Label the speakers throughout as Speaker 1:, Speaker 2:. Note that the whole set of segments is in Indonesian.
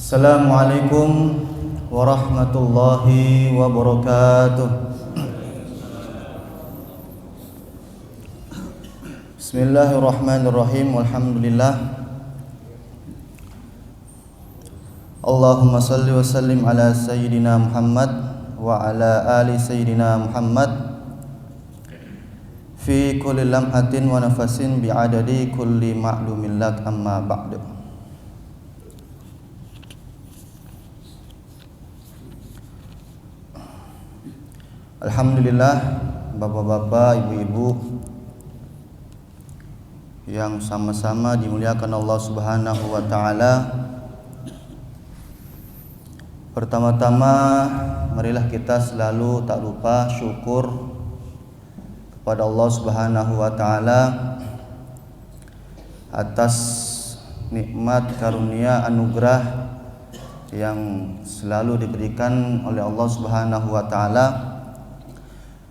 Speaker 1: Assalamualaikum warahmatullahi wabarakatuh. Bismillahirrahmanirrahim. Alhamdulillah. Allahumma salli wa sallim ala sayyidina Muhammad wa ala ali sayyidina Muhammad fi kulli lamhatin wa nafasin bi'adadi kulli ma'lumin lak, amma ba'du. Alhamdulillah, bapak-bapak, ibu-ibu yang sama-sama dimuliakan Allah Subhanahu wa taala. Pertama-tama marilah kita selalu tak lupa syukur kepada Allah Subhanahu wa taala atas nikmat karunia anugerah yang selalu diberikan oleh Allah Subhanahu wa taala,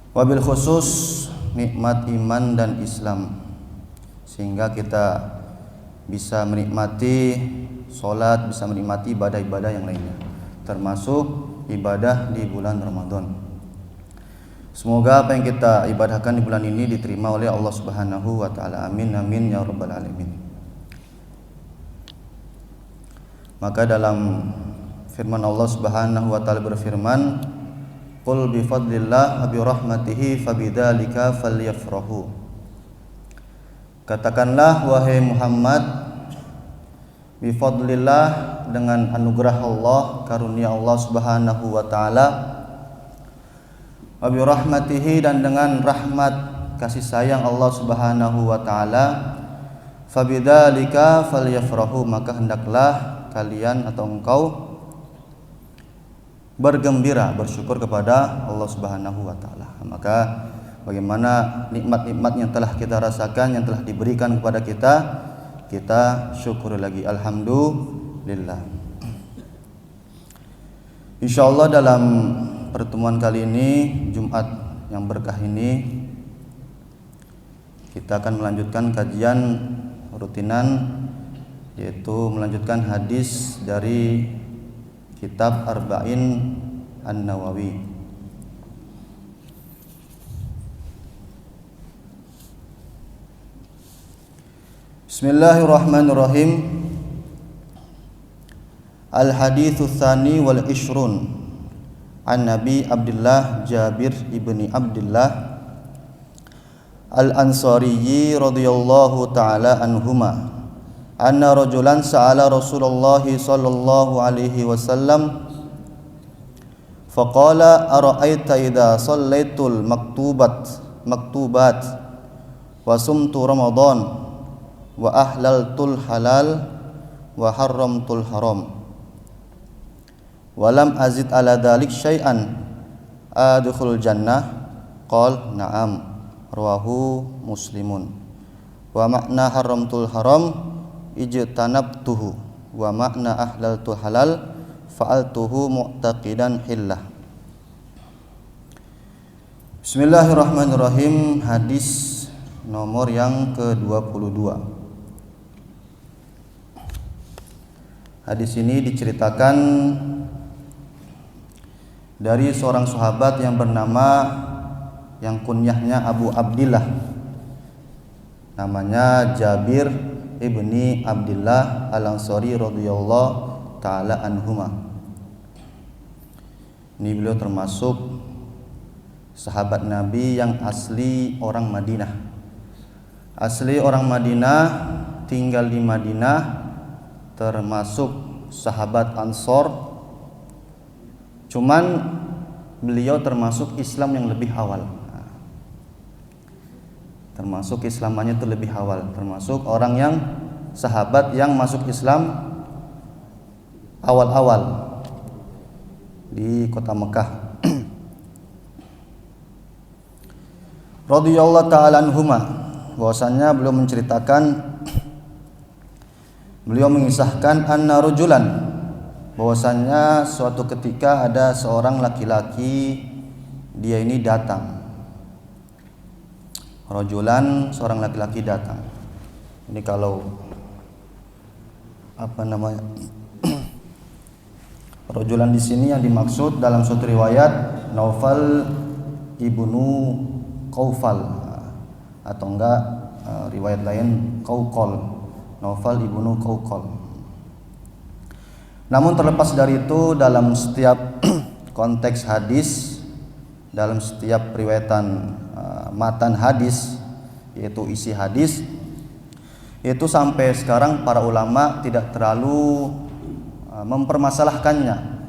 Speaker 1: wabil khusus nikmat iman dan Islam, sehingga kita bisa menikmati sholat, bisa menikmati ibadah-ibadah yang lainnya, termasuk ibadah di bulan Ramadan. Semoga apa yang kita ibadahkan di bulan ini diterima oleh Allah Subhanahu wa taala. Amin amin ya rabbal alamin. Maka dalam firman Allah Subhanahu wa taala berfirman, qul bi fadlillah wa bi rahmatihi fabidzalika falyafrahu. Katakanlah wahai Muhammad, bi fadlillah, dengan anugerah Allah, karunia Allah Subhanahu wa taala, wa bi rahmatihi, dan dengan rahmat kasih sayang Allah Subhanahu wa taala, fabidzalika falyafrahu, maka hendaklah kalian atau engkau bergembira, bersyukur kepada Allah Subhanahu wa taala. Maka bagaimana nikmat-nikmat yang telah kita rasakan, yang telah diberikan kepada kita, kita syukur lagi. Alhamdulillah. Insyaallah dalam pertemuan kali ini, Jumat yang berkah ini, kita akan melanjutkan kajian rutinan, yaitu melanjutkan hadis dari kitab Arba'in An-Nawawi. Bismillahirrahmanirrahim. Al-haditsu tsani wal ishrun an Nabi Abdullah Jabir ibni Abdullah Al-Ansari radhiyallahu taala anhuma anna rajulan sa'ala Rasulullah sallallahu alaihi wasallam faqala ara'aita idza shallaitul maktubat wa sumtu ramadan wa ahlaltul halal wa haramtul haram wa lam azid ala dzalik syai'an adkhulul jannah, qala na'am, rawahu Muslimun. Wa makna haramtul haram ijtanabtuhu wa makna ahlaltu halal fa'altuhu mu'taqidan hillah. Bismillahirrahmanirrahim. Hadis nomor yang ke-22. Hadis ini diceritakan dari seorang sahabat yang bernama, yang kunyahnya Abu Abdillah, namanya Jabir ibni Abdullah Al-Ansari radhiyallahu taala anhuma. Ini beliau termasuk sahabat Nabi yang asli orang Madinah. Asli orang Madinah, tinggal di Madinah, termasuk sahabat Ansor. Cuman beliau termasuk Islam yang lebih awal. Termasuk Islamannya itu lebih awal, termasuk orang yang sahabat yang masuk Islam awal-awal di kota Mekah. Radhiyallahu ta'ala anhuma, bahwasannya beliau menceritakan, beliau mengisahkan anna rajulan, bahwasannya suatu ketika ada seorang laki-laki, dia ini datang. Rajulan, seorang laki-laki datang. Ini kalau apa namanya Rajulan di sini yang dimaksud dalam suatu riwayat Naufal ibnu Qaufal, atau enggak riwayat lain Qauqal, Naufal ibnu Qauqal. Namun terlepas dari itu, dalam setiap konteks hadis, dalam setiap riwayatan matan hadis, yaitu isi hadis, itu sampai sekarang para ulama tidak terlalu mempermasalahkannya,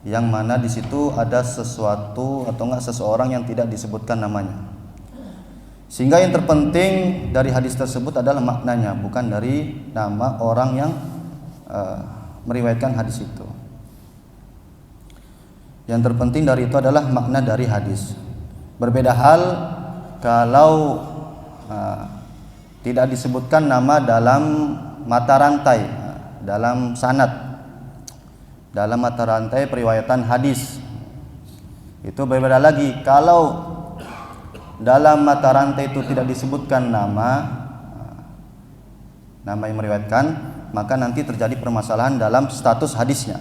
Speaker 1: yang mana di situ ada sesuatu atau enggak seseorang yang tidak disebutkan namanya. Sehingga yang terpenting dari hadis tersebut adalah maknanya, bukan dari nama orang yang meriwayatkan hadis itu. Yang terpenting dari itu adalah makna dari hadis. Berbeda hal kalau tidak disebutkan nama dalam mata rantai, dalam sanad, dalam mata rantai periwayatan hadis. Itu berbeda lagi. Kalau dalam mata rantai itu tidak disebutkan nama yang meriwayatkan, maka nanti terjadi permasalahan dalam status hadisnya.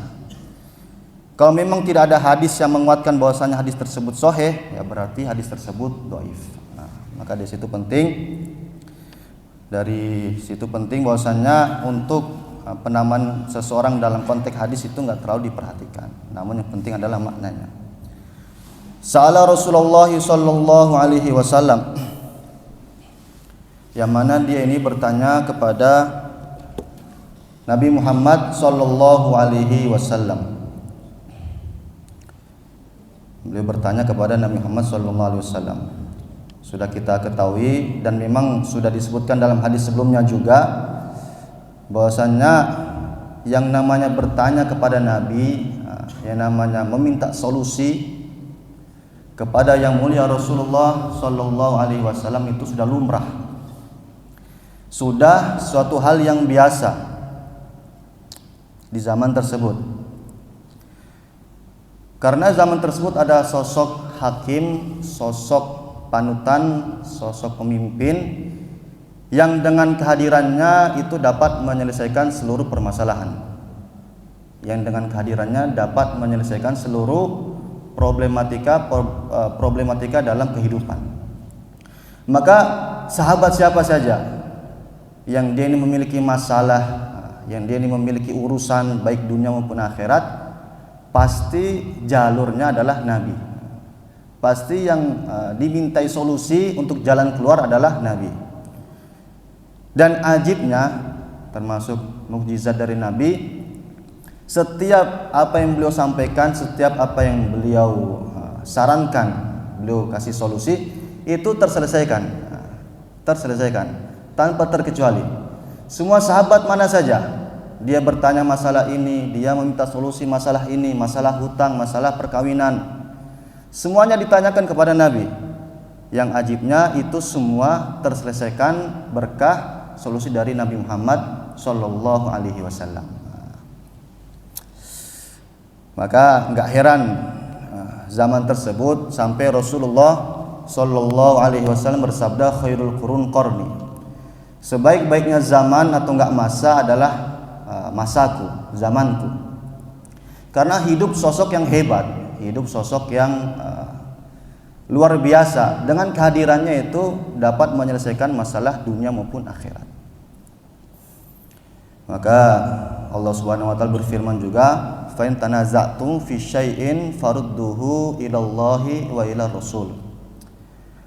Speaker 1: Kalau memang tidak ada hadis yang menguatkan bahwasanya hadis tersebut sahih, ya berarti hadis tersebut dhaif. Maka dari situ penting bahwasanya untuk penamaan seseorang dalam konteks hadis itu enggak terlalu diperhatikan. Namun yang penting adalah maknanya. Sa'ala Rasulullah sallallahu alaihi wasallam, yang mana dia ini bertanya kepada Nabi Muhammad sallallahu alaihi wasallam. Beliau bertanya kepada Nabi Muhammad sallallahu alaihi wasallam. Sudah kita ketahui dan memang sudah disebutkan dalam hadis sebelumnya juga bahwasanya yang namanya bertanya kepada Nabi, yang namanya meminta solusi kepada yang mulia Rasulullah sallallahu alaihi wasallam itu sudah lumrah. Sudah suatu hal yang biasa di zaman tersebut. Karena zaman tersebut ada sosok hakim, sosok panutan, sosok pemimpin yang dengan kehadirannya itu dapat menyelesaikan seluruh permasalahan. Yang dengan kehadirannya dapat menyelesaikan seluruh problematika dalam kehidupan. Maka sahabat siapa saja yang dia ini memiliki masalah, yang dia ini memiliki urusan baik dunia maupun akhirat, pasti jalurnya adalah Nabi. Pasti yang dimintai solusi untuk jalan keluar adalah Nabi. Dan ajibnya, termasuk mukjizat dari Nabi, setiap apa yang beliau sampaikan, setiap apa yang beliau sarankan, beliau kasih solusi, itu terselesaikan tanpa terkecuali. Semua sahabat mana saja, dia bertanya masalah ini, dia meminta solusi masalah ini, masalah hutang, masalah perkawinan, semuanya ditanyakan kepada Nabi. Yang ajibnya itu semua terselesaikan berkah solusi dari Nabi Muhammad sallallahu alaihi wasallam. Maka enggak heran zaman tersebut sampai Rasulullah sallallahu alaihi wasallam bersabda, khairul qurun qarni. Sebaik-baiknya zaman atau enggak masa adalah masaku, zamanku. Karena hidup sosok yang hebat, hidup sosok yang luar biasa, dengan kehadirannya itu dapat menyelesaikan masalah dunia maupun akhirat. Maka Allah Subhanahu wa taala berfirman juga, fa in tanaza'tum fi syai'in farudduhu ilallahi wa ila rasul.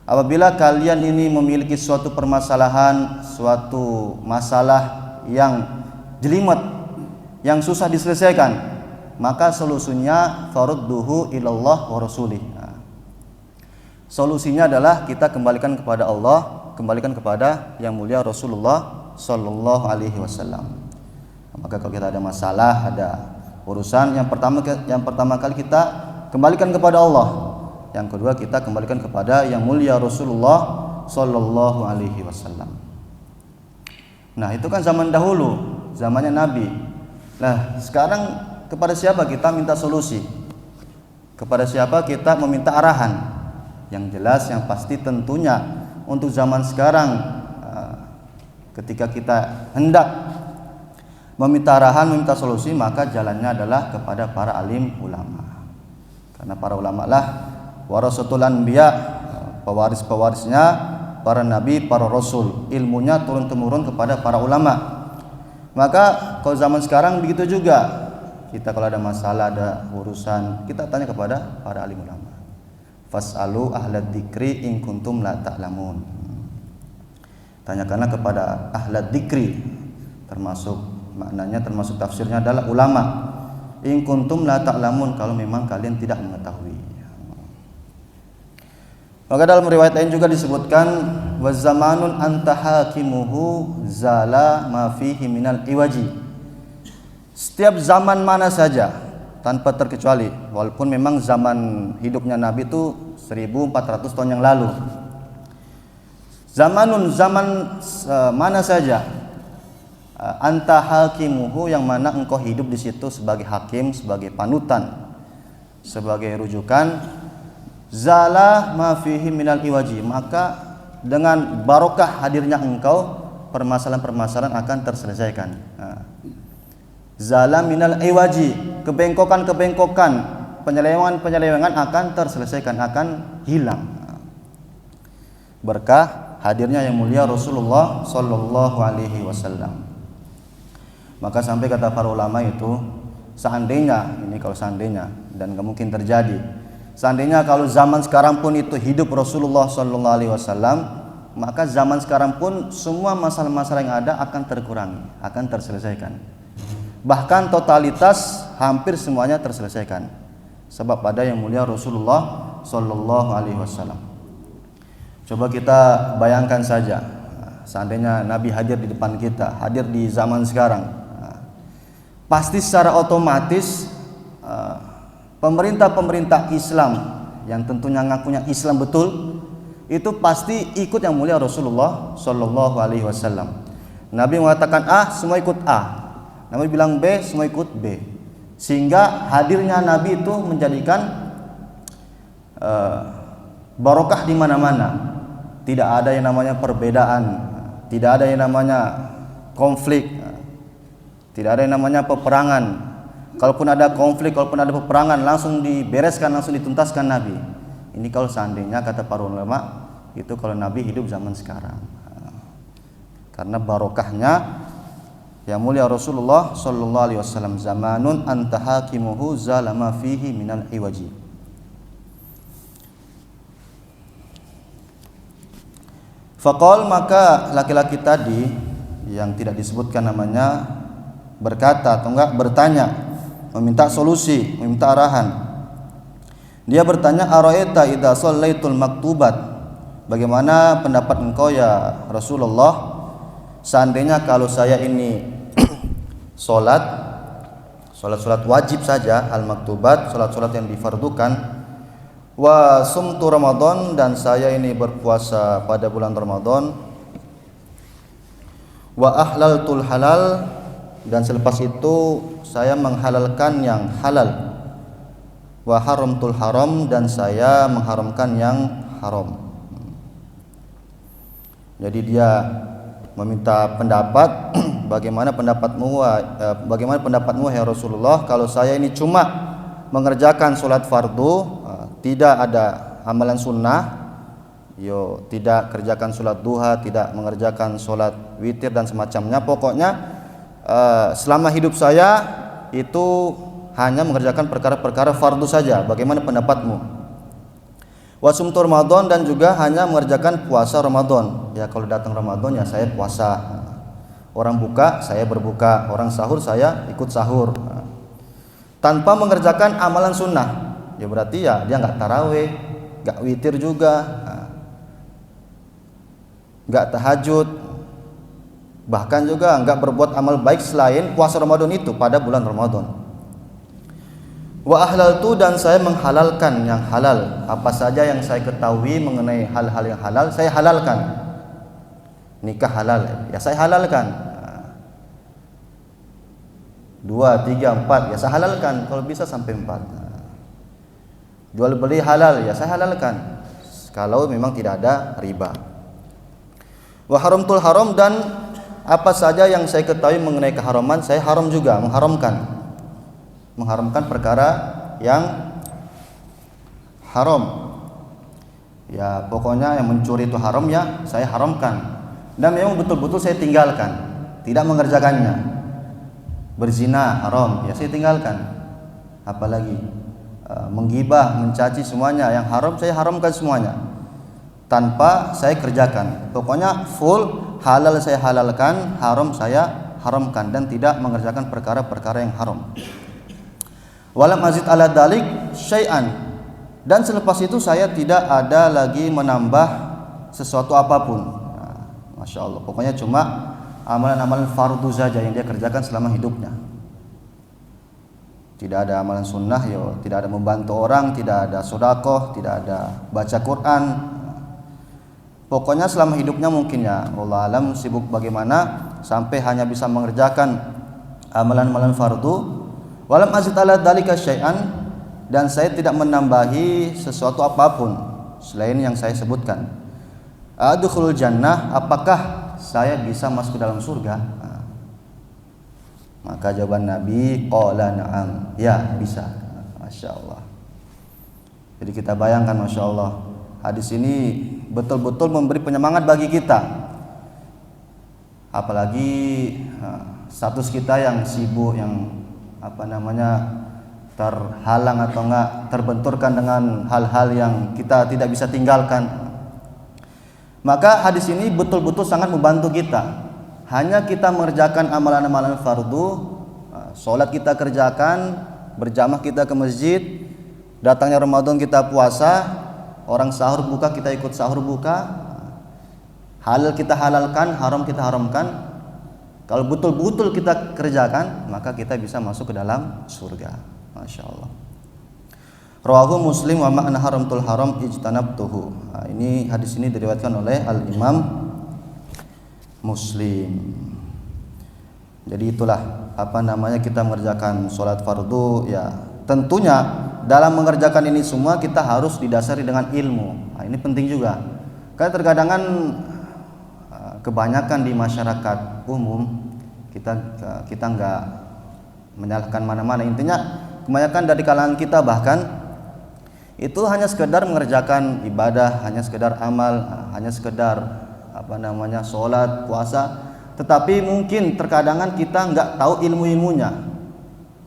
Speaker 1: Apabila kalian ini memiliki suatu permasalahan, suatu masalah yang jelimet, yang susah diselesaikan, maka solusinya farudduhu ilallah wa rasulih. Solusinya adalah kita kembalikan kepada Allah, kembalikan kepada yang mulia Rasulullah sallallahu alaihi wasallam. Maka kalau kita ada masalah, ada urusan, yang pertama kali kita kembalikan kepada Allah. Yang kedua kita kembalikan kepada yang mulia Rasulullah sallallahu alaihi wasallam. Nah, itu kan zaman dahulu, zamannya Nabi. Nah, sekarang kepada siapa kita minta solusi? Kepada siapa kita meminta arahan? Yang jelas, yang pasti tentunya untuk zaman sekarang, ketika kita hendak meminta arahan, meminta solusi, maka jalannya adalah kepada para alim ulama. Karena para ulama lah warasatul anbiya, pewaris-pewarisnya para nabi, para rasul. Ilmunya turun-temurun kepada para ulama. Maka kalau zaman sekarang begitu juga. Kita kalau ada masalah, ada urusan, kita tanya kepada para alim ulama. Fas'alu ahlad dzikri in kuntum la ta'lamun. Tanyakanlah kepada ahlad dzikri, termasuk maknanya, termasuk tafsirnya adalah ulama. In kuntum la ta'lamun, kalau memang kalian tidak mengetahui. Maka dalam riwayat lain juga disebutkan wa zamanun anta hakimuhu zala ma fihi minal iwaji. Setiap zaman mana saja tanpa terkecuali, walaupun memang zaman hidupnya Nabi itu 1400 tahun yang lalu. Zaman mana saja anta hakimuhu, yang mana engkau hidup di situ sebagai hakim, sebagai panutan, sebagai rujukan, zala ma fihi minal iwaji, maka dengan barokah hadirnya engkau, permasalahan-permasalahan akan terselesaikan. Zala minal iwaji, kebengkokan-kebengkokan, penyelewengan-penyelewengan akan terselesaikan, akan hilang. Berkah hadirnya yang mulia Rasulullah sallallahu alaihi wasallam. Maka sampai kata para ulama itu, seandainya, ini kalau seandainya, dan gak mungkin terjadi, seandainya kalau zaman sekarang pun itu hidup Rasulullah sallallahu alaihi wasallam, maka zaman sekarang pun semua masalah-masalah yang ada akan terkurangi, akan terselesaikan. Bahkan totalitas hampir semuanya terselesaikan. Sebab pada yang mulia Rasulullah sallallahu alaihi wasallam. Coba kita bayangkan saja, seandainya Nabi hadir di depan kita, hadir di zaman sekarang, pasti secara otomatis pemerintah-pemerintah Islam yang tentunya ngakunya Islam betul, itu pasti ikut yang mulia Rasulullah sallallahu alaihi wasallam. Nabi mengatakan A, semua ikut A. Nabi bilang B, semua ikut B. Sehingga hadirnya Nabi itu menjadikan barokah di mana-mana. Tidak ada yang namanya perbedaan, tidak ada yang namanya konflik, tidak ada yang namanya peperangan. Kalaupun ada konflik, kalaupun ada peperangan, langsung dibereskan, langsung dituntaskan Nabi. Ini kalau seandainya kata para ulama, itu kalau Nabi hidup zaman sekarang. Karena barokahnya yang mulia Rasulullah sallallahu alaihi wasallam, zamanun anta hakimuhu zalama fihi minal iwaji. Faqal, maka laki-laki tadi yang tidak disebutkan namanya berkata atau enggak bertanya, meminta solusi, meminta arahan. Dia bertanya, araita idza shallaitul maktubat, bagaimana pendapat engkau ya Rasulullah seandainya kalau saya ini salat wajib saja, al-maktubat, salat yang difardukan, wa sumtu Ramadan, dan saya ini berpuasa pada bulan Ramadan, wa ahlaltul halal, dan selepas itu saya menghalalkan yang halal, wa haramtul haram, dan saya mengharamkan yang haram. Jadi dia meminta pendapat, bagaimana pendapatmu ya Rasulullah kalau saya ini cuma mengerjakan sholat fardu, tidak ada amalan sunnah, tidak kerjakan sholat duha, tidak mengerjakan sholat witir dan semacamnya. Pokoknya selama hidup saya itu hanya mengerjakan perkara-perkara fardu saja. Bagaimana pendapatmu? Wasumtur Ramadan, dan juga hanya mengerjakan puasa Ramadan. Ya kalau datang Ramadan ya saya puasa. Orang buka saya berbuka, orang sahur saya ikut sahur. Tanpa mengerjakan amalan sunnah. Ya berarti ya dia nggak taraweh, nggak witir juga, nggak tahajud, bahkan juga nggak berbuat amal baik selain puasa Ramadan itu pada bulan Ramadan. Wa ahlaltu, dan saya menghalalkan yang halal. Apa saja yang saya ketahui mengenai hal-hal yang halal saya halalkan. Nikah halal ya saya halalkan. 2, 3, 4 ya saya halalkan, kalau bisa sampai 4. Jual beli halal ya saya halalkan, kalau memang tidak ada riba. Wa haramtul haram, dan apa saja yang saya ketahui mengenai keharaman, saya haram juga, mengharamkan perkara yang haram. Ya pokoknya yang mencuri itu haram, ya saya haramkan. Dan memang betul-betul saya tinggalkan, tidak mengerjakannya. Berzina haram, ya saya tinggalkan. Apalagi menggibah, mencaci, semuanya yang haram saya haramkan semuanya, tanpa saya kerjakan. Pokoknya full halal saya halalkan, haram saya haramkan, dan tidak mengerjakan perkara-perkara yang haram. Walam azid ala dalik syai'an, dan selepas itu saya tidak ada lagi menambah sesuatu apapun. Masya Allah, pokoknya cuma amalan-amalan fardu saja yang dia kerjakan selama hidupnya. Tidak ada amalan sunnah, tidak ada membantu orang, tidak ada sedekah, tidak ada baca Quran. Pokoknya selama hidupnya mungkin, ya Allah alam, sibuk bagaimana sampai hanya bisa mengerjakan amalan-amalan fardu. Walam azid ala dzalika syai'an, dan saya tidak menambahi sesuatu apapun selain yang saya sebutkan. Adkhulul jannah, apakah saya bisa masuk ke dalam surga? Maka jawaban Nabi, qala na'am, ya bisa. Masya Allah. Jadi kita bayangkan, Masya Allah, hadis ini betul-betul memberi penyemangat bagi kita. Apalagi status kita yang sibuk, yang terhalang atau enggak terbenturkan dengan hal-hal yang kita tidak bisa tinggalkan. Maka hadis ini betul-betul sangat membantu kita. Hanya kita mengerjakan amalan-amalan fardu, sholat kita kerjakan, berjamaah kita ke masjid, datangnya Ramadan kita puasa, orang sahur buka kita ikut sahur buka, halal kita halalkan, haram kita haramkan. Kalau betul-betul kita kerjakan, maka kita bisa masuk ke dalam surga. Masya Allah. Rawahu Muslim wa ma'na haramtul haram ijtanabtuhu. Ini hadis ini diriwayatkan oleh Al-Imam Muslim. Jadi itulah kita mengerjakan sholat fardu, ya tentunya dalam mengerjakan ini semua kita harus didasari dengan ilmu. Ini penting juga, karena terkadang kebanyakan di masyarakat umum kita nggak menyalahkan mana-mana. Intinya kebanyakan dari kalangan kita bahkan itu hanya sekedar mengerjakan ibadah, hanya sekedar amal, hanya sekedar sholat, puasa, tetapi mungkin terkadangan kita nggak tahu ilmu-ilmunya,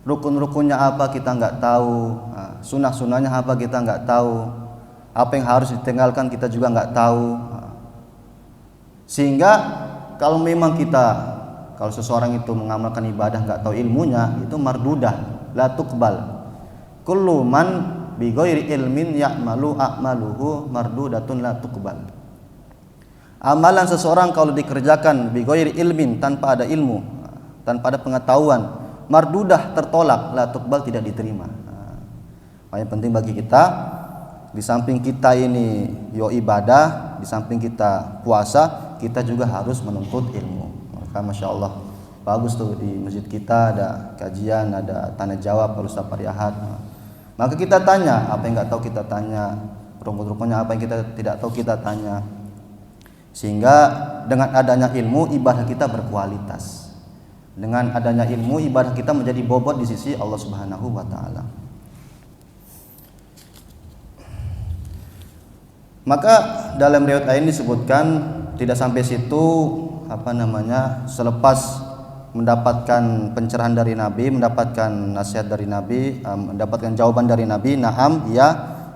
Speaker 1: rukun-rukunnya apa kita nggak tahu, sunnah-sunnahnya apa kita nggak tahu, apa yang harus ditinggalkan kita juga nggak tahu. Sehingga kalau seseorang itu mengamalkan ibadah nggak tahu ilmunya, itu mardudah, la tuqbal. Kullu man bi ghairi ilmin ya'malu a'maluhu mardudatun la tuqbal. Amalan seseorang kalau dikerjakan bi ghairi ilmin, tanpa ada ilmu, tanpa ada pengetahuan, mardudah, tertolak, la tuqbal, tidak diterima. Yang penting bagi kita, di samping kita ini ibadah, di samping kita puasa, kita juga harus menuntut ilmu. Maka Masya Allah, bagus tuh di masjid kita ada kajian, ada tanya jawab Pak Ustaz Pariahat. Maka kita tanya, apa yang nggak tahu kita tanya, rukun-rukunnya apa yang kita tidak tahu kita tanya. Sehingga dengan adanya ilmu, ibadah kita berkualitas. Dengan adanya ilmu, ibadah kita menjadi bobot di sisi Allah Subhanahu wa taala. Maka dalam riwayat lain disebutkan, tidak sampai situ selepas mendapatkan pencerahan dari Nabi, mendapatkan nasihat dari Nabi, mendapatkan jawaban dari Nabi, na'am, ya,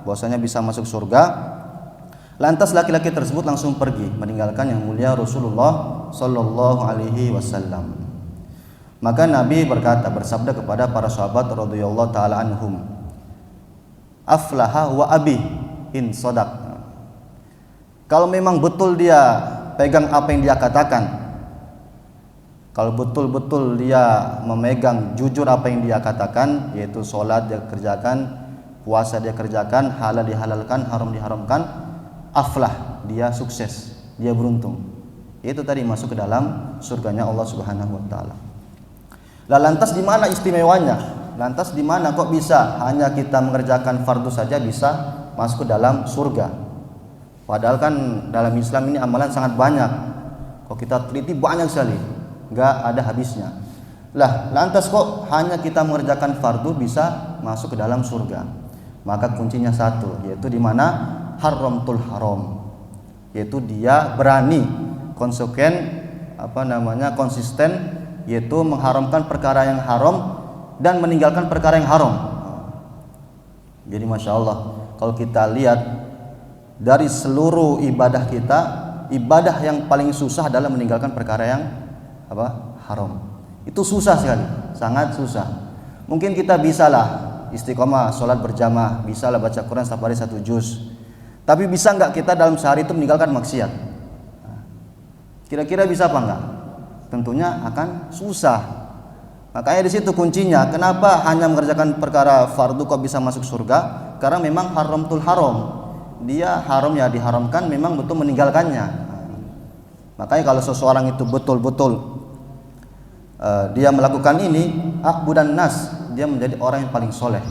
Speaker 1: bahwasanya bisa masuk surga. Lantas laki-laki tersebut langsung pergi meninggalkan yang mulia Rasulullah sallallahu alaihi wasallam. Maka Nabi bersabda kepada para sahabat radhiyallahu taala anhum, aflaha wa abi in sadaq. Kalau memang betul dia pegang apa yang dia katakan, kalau betul-betul dia memegang jujur apa yang dia katakan, yaitu sholat dia kerjakan, puasa dia kerjakan, halal dihalalkan, haram diharamkan, aflah, dia sukses, dia beruntung. Itu tadi masuk ke dalam surganya Allah Subhanahu wa taala. Lah lantas di mana istimewanya? Lantas di mana kok bisa hanya kita mengerjakan fardu saja bisa masuk ke dalam surga? Padahal kan dalam Islam ini amalan sangat banyak. Kok kita teliti banyak sekali. nggak ada habisnya. Lah, lantas kok hanya kita mengerjakan fardu bisa masuk ke dalam surga? Maka kuncinya satu, yaitu di mana haramtul haram, yaitu dia berani konsisten, yaitu mengharamkan perkara yang haram dan meninggalkan perkara yang haram. Jadi masya Allah, kalau kita lihat dari seluruh ibadah kita, ibadah yang paling susah adalah meninggalkan perkara yang haram. Itu susah sekali, sangat susah. Mungkin kita bisalah istiqomah sholat berjamaah, bisalah baca Quran setiap hari 1 juz. Tapi bisa nggak kita dalam sehari itu meninggalkan maksiat? Kira-kira bisa apa enggak? Tentunya akan susah. Makanya di situ kuncinya. Kenapa hanya mengerjakan perkara fardu kok bisa masuk surga? Karena memang haramtul haram. Dia haram ya diharamkan, memang betul meninggalkannya. Makanya kalau seseorang itu betul-betul dia melakukan ini, a'budan nas, dia menjadi orang yang paling soleh,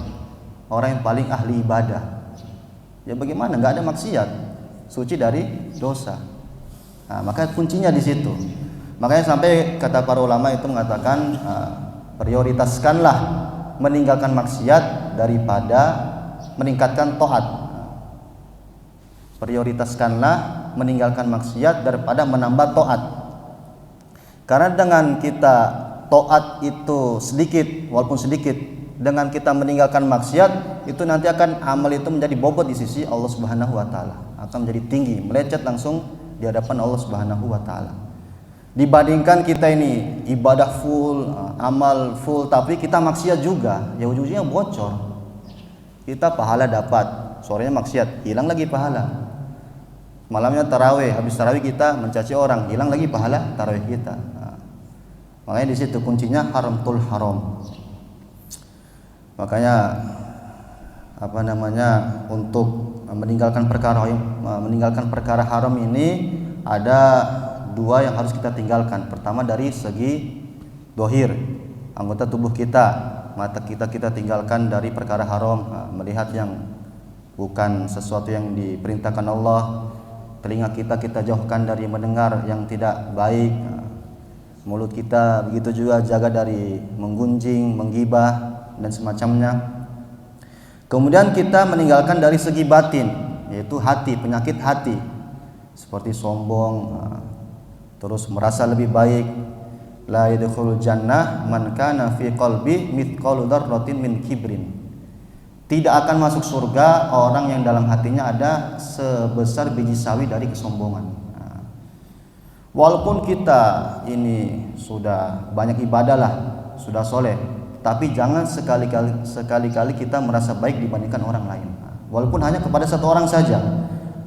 Speaker 1: orang yang paling ahli ibadah. Ya bagaimana? Nggak ada maksiat, suci dari dosa. Nah, maka kuncinya di situ. Makanya sampai kata para ulama itu mengatakan prioritaskanlah meninggalkan maksiat daripada meningkatkan taat. Prioritaskanlah meninggalkan maksiat daripada menambah taat. Karena dengan kita taat itu sedikit, walaupun sedikit, dengan kita meninggalkan maksiat, itu nanti akan amal itu menjadi bobot di sisi Allah Subhanahu wa taala, akan menjadi tinggi, melecet langsung di hadapan Allah Subhanahu wa taala. Dibandingkan kita ini ibadah full, amal full, tapi kita maksiat juga, ya ujung-ujungnya bocor. Kita pahala dapat, sorenya maksiat, hilang lagi pahala. Malamnya tarawih, habis tarawih kita mencaci orang, hilang lagi pahala tarawih kita. Makanya di situ kuncinya haramtul haram. Makanya untuk meninggalkan perkara haram ini ada 2 yang harus kita tinggalkan. Pertama dari segi dohir, anggota tubuh kita, mata kita tinggalkan dari perkara haram, melihat yang bukan sesuatu yang diperintahkan Allah. Telinga kita jauhkan dari mendengar yang tidak baik. Mulut kita begitu juga jaga dari menggunjing, menggibah dan semacamnya. Kemudian kita meninggalkan dari segi batin, yaitu hati, penyakit hati seperti sombong, terus merasa lebih baik. La yadkhulul jannah man kana fi qalbi mithqalu dzarratin min kibrin. Tidak akan masuk surga orang yang dalam hatinya ada sebesar biji sawi dari kesombongan. Walaupun kita ini sudah banyak ibadah lah, sudah soleh, tapi jangan sekali-kali kita merasa baik dibandingkan orang lain. Walaupun hanya kepada satu orang saja.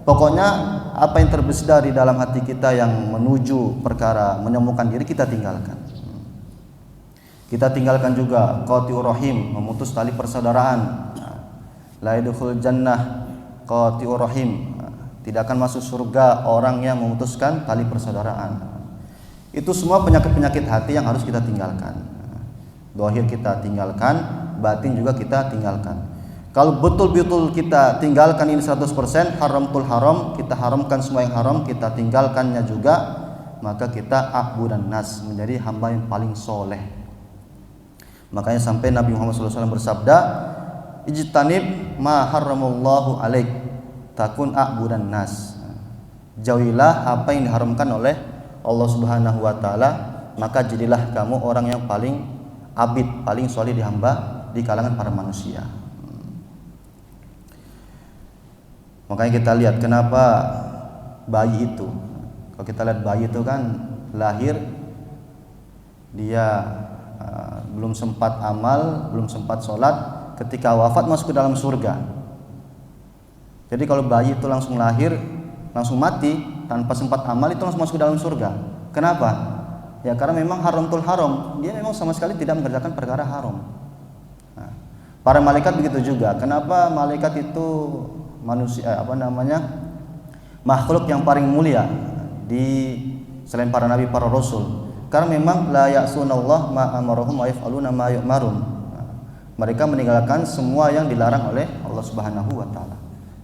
Speaker 1: Pokoknya apa yang terbesit dari dalam hati kita yang menuju perkara menyembuhkan diri kita tinggalkan. Kita tinggalkan juga qati'ur rahim, memutus tali persaudaraan. La yadkhul jannah qati'ur rahim. Tidak akan masuk surga orang yang memutuskan tali persaudaraan. Itu semua penyakit-penyakit hati yang harus kita tinggalkan. Dohir kita tinggalkan, batin juga kita tinggalkan. Kalau betul-betul kita tinggalkan ini 100%, haramtul haram, kita haramkan semua yang haram, kita tinggalkannya juga, maka kita a'budan nas, menjadi hamba yang paling soleh. Makanya sampai Nabi Muhammad SAW bersabda, ijtanib ma haramallahu alaik, takun a'budan nas. Jauhilah apa yang diharamkan oleh Allah Subhanahu wa taala, maka jadilah kamu orang yang paling abid, paling soleh di kalangan para manusia. Makanya kita lihat kenapa bayi itu, kalau kita lihat bayi itu kan lahir dia belum sempat amal, belum sempat sholat, ketika wafat masuk ke dalam surga. Jadi kalau bayi itu langsung lahir, langsung mati tanpa sempat amal, itu langsung masuk ke dalam surga. Kenapa? Ya karena memang haramtul haram, dia memang sama sekali tidak mengerjakan perkara haram. Nah, para malaikat begitu juga. Kenapa malaikat itu makhluk yang paling mulia di selain para nabi, para rasul? Karena memang la ya'sunallah ma amarahum wa yaf'aluna ma yu'marun. Mereka meninggalkan semua yang dilarang oleh Allah Subhanahu wa taala.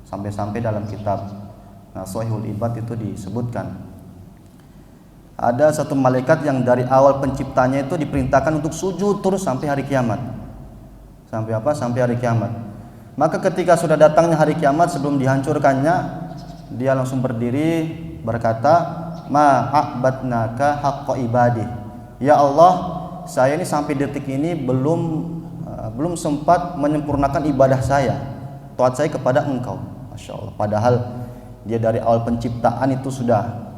Speaker 1: Sampai-sampai dalam kitab Shahihul Ibad itu disebutkan Ada satu malaikat yang dari awal penciptanya itu diperintahkan untuk sujud terus sampai hari kiamat. Sampai apa? Sampai hari kiamat. Maka ketika sudah datangnya hari kiamat, sebelum dihancurkannya, dia langsung berdiri berkata, ma'abadnaka haqqa ibadih. Ya Allah, saya ini sampai detik ini belum sempat menyempurnakan ibadah saya, taat saya kepada Engkau. Masya Allah. Padahal dia dari awal penciptaan itu sudah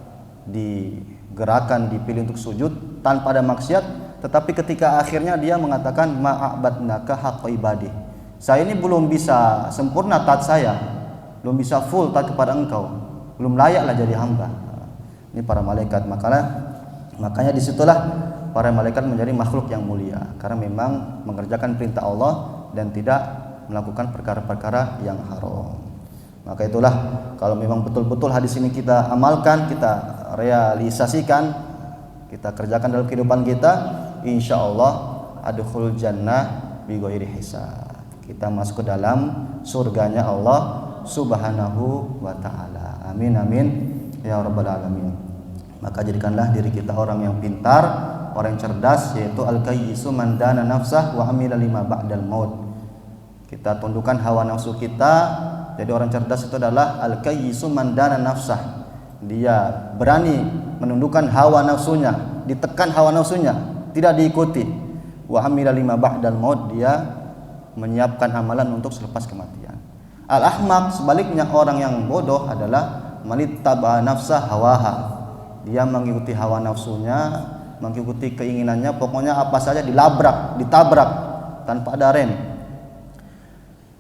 Speaker 1: digerakkan, dipilih untuk sujud tanpa ada maksiat, tetapi ketika akhirnya dia mengatakan ma'abadnaka haqqa ibadih. Saya ini belum bisa sempurna taat saya, belum bisa full taat kepada Engkau, belum layaklah jadi hamba. Ini para malaikat, makanya disitulah para malaikat menjadi makhluk yang mulia, karena memang mengerjakan perintah Allah dan tidak melakukan perkara-perkara yang haram. Maka itulah, kalau memang betul-betul hadis ini kita amalkan, kita realisasikan, kita kerjakan dalam kehidupan kita, insya Allah adkhulul jannah bighairi hisab. Kita masuk ke dalam surganya Allah Subhanahu wa ta'ala. Amin amin ya rabbal alamin. Maka jadikanlah diri kita orang yang pintar, orang yang cerdas, yaitu al-kayyisu man dana nafsah wa amila lima ba'dal maut. Kita tundukkan hawa nafsu kita. Jadi orang cerdas itu adalah al-kayyisu man dana nafsah. Dia berani menundukkan hawa nafsunya, ditekan hawa nafsunya, tidak diikuti. Wa amila lima ba'dal maut, dia menyiapkan amalan untuk selepas kematian. Al-ahmaq, sebaliknya orang yang bodoh adalah manittaba nafsah hawaha. Dia mengikuti hawa nafsunya, mengikuti keinginannya, pokoknya apa saja ditabrak tanpa ada rem.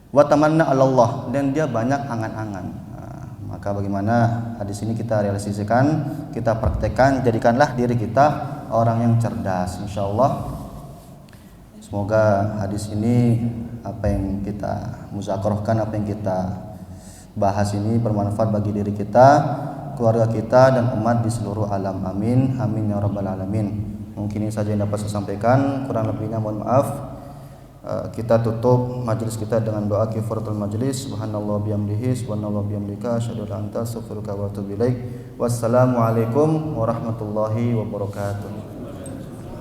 Speaker 1: Wa tamanna 'ala Allah, dan dia banyak angan-angan. Maka bagaimana hadis ini kita realisasikan, kita praktekkan, jadikanlah diri kita orang yang cerdas, insyaallah. Semoga hadis ini, apa yang kita muzakarahkan, apa yang kita bahas ini bermanfaat bagi diri kita, keluarga kita, dan umat di seluruh alam. Amin amin ya rabbal alamin. Mungkin ini saja yang dapat saya sampaikan, kurang lebihnya mohon maaf. Kita tutup majelis kita dengan doa kifaratul majelis. Subhanallah bihamdihi, subhanallah bihamdika, asyhadu an la ilaha illa anta, astaghfiruka wa atubu ilaik. Wassalamualaikum warahmatullahi wabarakatuh.